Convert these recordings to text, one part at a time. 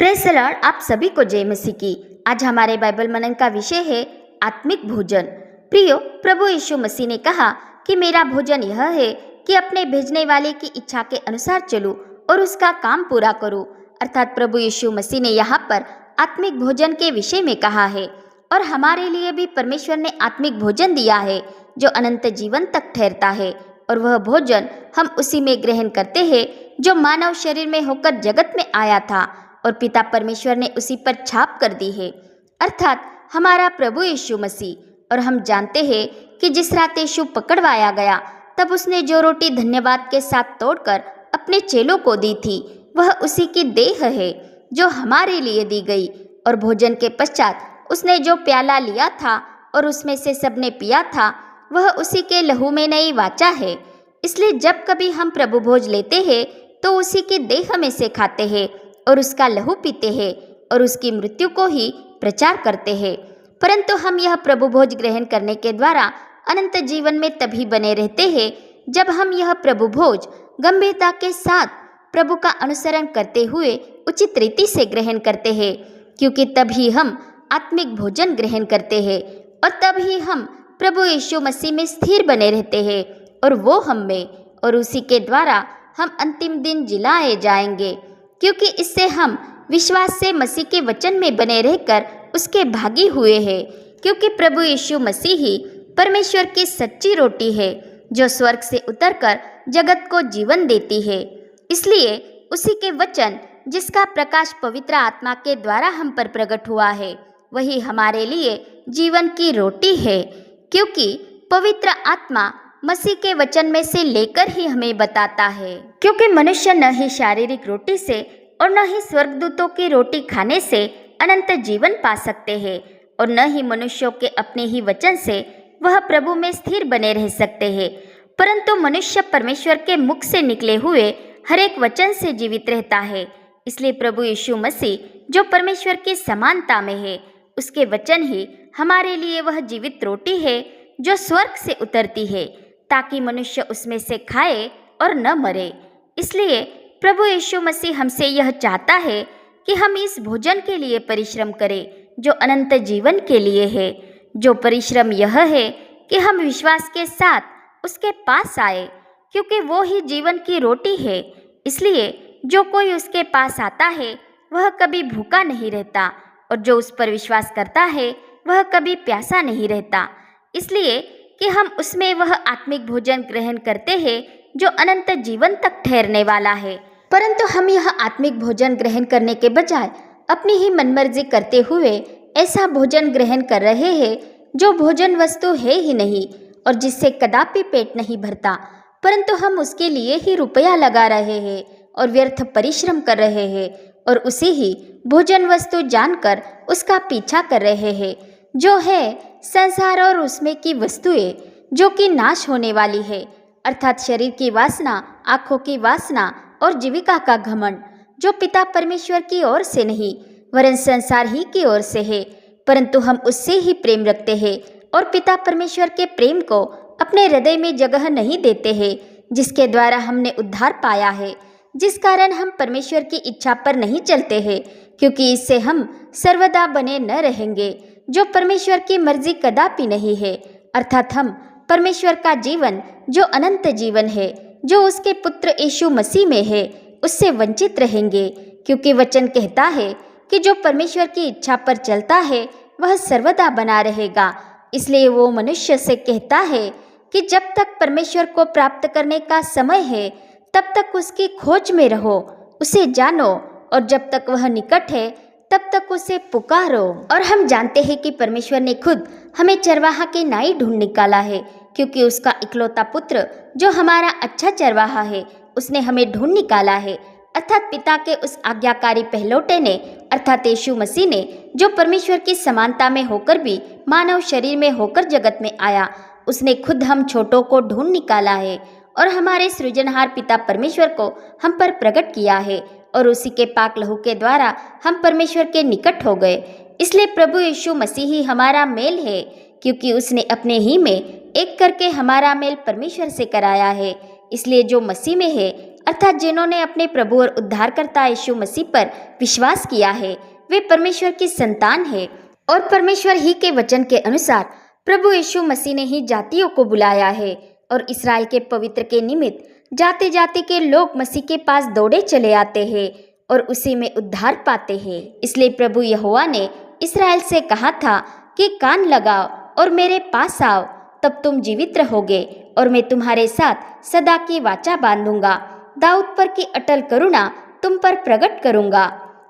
Praise the Lord. आप सभी को जय मसीह की। आज हमारे बाइबल मनन का विषय है आत्मिक भोजन। प्रियो, प्रभु यीशु मसीह ने कहा कि मेरा भोजन यह है कि अपने भेजने वाले की इच्छा के अनुसार चलूं और उसका काम पूरा करूं। अर्थात प्रभु यीशु मसीह ने यहाँ पर आत्मिक भोजन के विषय में कहा है और हमारे लिए भी परमेश्वर ने आत्मिक भोजन दिया है जो अनंत जीवन तक ठहरता है। और वह भोजन हम उसी में ग्रहण करते हैं जो मानव शरीर में होकर जगत में आया था और पिता परमेश्वर ने उसी पर छाप कर दी है, अर्थात हमारा प्रभु यीशु मसीह। और हम जानते हैं कि जिस रात यीशु पकड़वाया गया तब उसने जो रोटी धन्यवाद के साथ तोड़कर अपने चेलों को दी थी वह उसी की देह है जो हमारे लिए दी गई। और भोजन के पश्चात उसने जो प्याला लिया था और उसमें से सबने पिया था वह उसी के लहू में नई वाचा है। इसलिए जब कभी हम प्रभु भोज लेते हैं तो उसी की देह में से खाते हैं और उसका लहू पीते हैं और उसकी मृत्यु को ही प्रचार करते हैं। परंतु हम यह प्रभु भोज ग्रहण करने के द्वारा अनंत जीवन में तभी बने रहते हैं जब हम यह प्रभु भोज गंभीरता के साथ प्रभु का अनुसरण करते हुए उचित रीति से ग्रहण करते हैं, क्योंकि तभी हम आत्मिक भोजन ग्रहण करते हैं और तभी हम प्रभु यीशु मसीह में स्थिर बने रहते हैं और वो हम में, और उसी के द्वारा हम अंतिम दिन जिलाए जाएंगे, क्योंकि इससे हम विश्वास से मसीह के वचन में बने रहकर उसके भागी हुए हैं। क्योंकि प्रभु यीशु मसीह ही परमेश्वर की सच्ची रोटी है जो स्वर्ग से उतरकर जगत को जीवन देती है। इसलिए उसी के वचन जिसका प्रकाश पवित्र आत्मा के द्वारा हम पर प्रकट हुआ है वही हमारे लिए जीवन की रोटी है, क्योंकि पवित्र आत्मा मसीह के वचन में से लेकर ही हमें बताता है। क्योंकि मनुष्य न ही शारीरिक रोटी से और न ही स्वर्गदूतों की रोटी खाने से अनंत जीवन पा सकते हैं, और न ही मनुष्यों के अपने ही वचन से वह प्रभु में स्थिर बने रह सकते हैं, परंतु मनुष्य परमेश्वर के मुख से निकले हुए हर एक वचन से जीवित रहता है। इसलिए प्रभु यीशु मसीह जो परमेश्वर की समानता में है, उसके वचन ही हमारे लिए वह जीवित रोटी है जो स्वर्ग से उतरती है, ताकि मनुष्य उसमें से खाए और न मरे। इसलिए प्रभु यीशु मसीह हमसे यह चाहता है कि हम इस भोजन के लिए परिश्रम करें जो अनंत जीवन के लिए है। जो परिश्रम यह है कि हम विश्वास के साथ उसके पास आए, क्योंकि वो ही जीवन की रोटी है। इसलिए जो कोई उसके पास आता है वह कभी भूखा नहीं रहता, और जो उस पर विश्वास करता है वह कभी प्यासा नहीं रहता। इसलिए कि हम उसमें वह आत्मिक भोजन ग्रहण करते हैं जो अनंत जीवन तक ठहरने वाला है। परंतु हम यह आत्मिक भोजन ग्रहण करने के बजाय अपनी ही मनमर्जी करते हुए ऐसा भोजन ग्रहण कर रहे हैं जो भोजन वस्तु है ही नहीं और जिससे कदापि पेट नहीं भरता, परंतु हम उसके लिए ही रुपया लगा रहे हैं और व्यर्थ परिश्रम कर रहे हैं और उसी ही भोजन वस्तु जानकर उसका पीछा कर रहे हैं, जो है संसार और उसमें की वस्तुएं जो कि नाश होने वाली है, अर्थात शरीर की वासना, आंखों की वासना और जीविका का घमंड, जो पिता परमेश्वर की ओर से नहीं वरन संसार ही की ओर से है। परंतु हम उससे ही प्रेम रखते हैं और पिता परमेश्वर के प्रेम को अपने हृदय में जगह नहीं देते हैं, जिसके द्वारा हमने उद्धार पाया है, जिस कारण हम परमेश्वर की इच्छा पर नहीं चलते हैं, क्योंकि इससे हम सर्वदा बने न रहेंगे, जो परमेश्वर की मर्जी कदापि नहीं है। अर्थात हम परमेश्वर का जीवन जो अनंत जीवन है, जो उसके पुत्र यीशु मसीह में है, उससे वंचित रहेंगे, क्योंकि वचन कहता है कि जो परमेश्वर की इच्छा पर चलता है वह सर्वदा बना रहेगा। इसलिए वो मनुष्य से कहता है कि जब तक परमेश्वर को प्राप्त करने का समय है तब तक उसकी खोज में रहो, उसे जानो, और जब तक वह निकट है तब तक उसे पुकारो। और हम जानते हैं कि परमेश्वर ने खुद हमें चरवाहा के नाई ढूंढ निकाला है, क्योंकि उसका इकलौता पुत्र जो हमारा अच्छा चरवाहा है उसने हमें ढूंढ निकाला है, अर्थात पिता के उस आज्ञाकारी पहलौटे ने, अर्थात यीशु मसीह ने, जो परमेश्वर की समानता में होकर भी मानव शरीर में होकर जगत में आया, उसने खुद हम छोटों को ढूंढ निकाला है और हमारे सृजनहार पिता परमेश्वर को हम पर प्रकट किया है, और उसी के पाक लहू के द्वारा हम परमेश्वर के निकट हो गए। इसलिए प्रभु यीशु मसीह ही हमारा मेल है, क्योंकि उसने अपने ही में एक करके हमारा मेल परमेश्वर से कराया है। इसलिए जो मसीह में है अर्थात जिन्होंने अपने प्रभु और उद्धारकर्ता यीशु मसीह पर विश्वास किया है, वे परमेश्वर की संतान है और परमेश्वर ही के वचन के अनुसार प्रभु यीशु मसीह ने ही जातियों को बुलाया है और इस्राएल के पवित्र के निमित्त जाति जाति के लोग मसीह के पास दौड़े चले आते हैं और उसी में उद्धार पाते हैं। इसलिए प्रभु यहोवा ने इस्राएल से कहा था कि कान लगाओ और मेरे पास आओ, तब तुम जीवित रहोगे और मैं तुम्हारे साथ सदा की वाचा बांधूंगा। दाऊद पर की अटल करुणा तुम पर प्रकट करूंगा।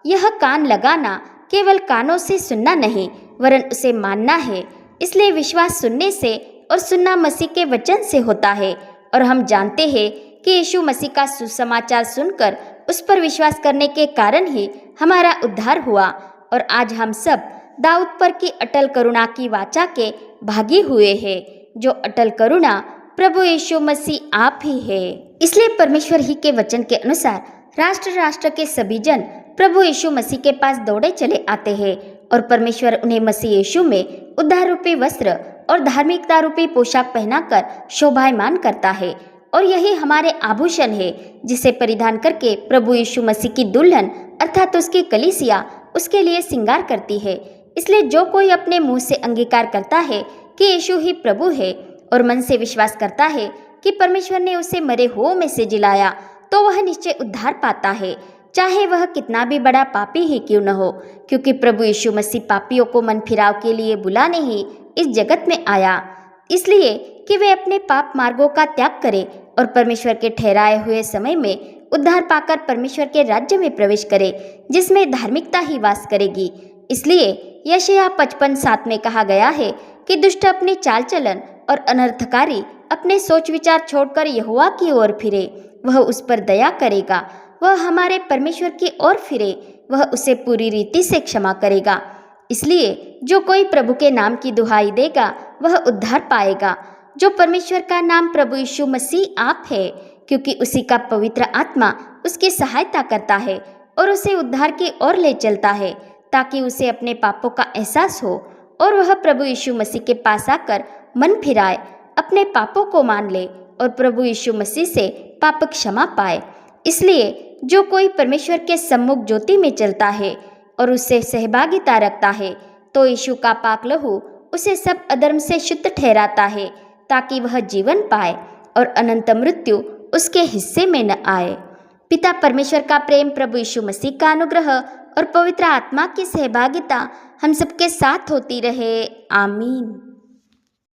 यह कान लगाना केवल कानों से सुनना नहीं वरन उसे मानना है। इसलिए विश्वास सुनने से और सुनना मसीह के वचन से होता है और हम जानते हैं कि यीशु मसीह का सुसमाचार सुनकर उस पर विश्वास करने के कारण ही हमारा उद्धार हुआ और आज हम सब दाऊद पर की अटल करुणा की वाचा के भागी हुए हैं, जो अटल करुणा प्रभु यीशु मसीह आप ही है। इसलिए परमेश्वर ही के वचन के अनुसार राष्ट्र राष्ट्र के सभी जन प्रभु यीशु मसीह के पास दौड़े चले आते हैं और परमेश्वर उन्हें मसीह यीशु में उद्धार रूपी वस्त्र और धार्मिकता रूपी पोशाक पहनाकर शोभायमान करता है और यही हमारे आभूषण है जिसे परिधान करके प्रभु यीशु मसीह की दुल्हन अर्थात उसकी कलीसिया उसके लिए श्रृंगार करती है। इसलिए जो कोई अपने मुंह से अंगीकार करता है कि यीशु ही प्रभु है और मन से विश्वास करता है कि परमेश्वर ने उसे मरे हुओं में से जिलाया, तो वह निश्चय उद्धार पाता है, चाहे वह कितना भी बड़ा पापी ही क्यों न हो, क्योंकि प्रभु यीशु मसीह पापियों को मन फिराव के लिए बुलाने ही इस जगत में आया, इसलिए कि वे अपने पाप मार्गों का त्याग करें और परमेश्वर के ठहराए हुए समय में उद्धार पाकर परमेश्वर के राज्य में प्रवेश करे, जिसमें धार्मिकता ही वास करेगी। इसलिए यशायाह 55:7 में कहा गया है कि दुष्ट अपने चाल चलन और अनर्थकारी अपने सोच विचार छोड़कर यहोवा की ओर फिरे, वह उस पर दया करेगा, वह हमारे परमेश्वर की ओर फिरे, वह उसे पूरी रीति से क्षमा करेगा। इसलिए जो कोई प्रभु के नाम की दुहाई देगा वह उद्धार पाएगा। जो परमेश्वर का नाम प्रभु यीशु मसीह आप है, क्योंकि उसी का पवित्र आत्मा उसकी सहायता करता है और उसे उद्धार की ओर ले चलता है, ताकि उसे अपने पापों का एहसास हो और वह प्रभु यीशु मसीह के पास आकर मन फिराए, अपने पापों को मान ले और प्रभु यीशु मसीह से पाप क्षमा पाए। इसलिए जो कोई परमेश्वर के सम्मुख ज्योति में चलता है और उससे सहभागिता रखता है, तो यीशु का पाक लहू उसे सब अधर्म से शुद्ध ठहराता है, ताकि वह जीवन पाए और अनंत मृत्यु उसके हिस्से में न आए। पिता परमेश्वर का प्रेम, प्रभु यीशु मसीह का अनुग्रह और पवित्र आत्मा की सहभागिता हम सबके साथ होती रहे। आमीन।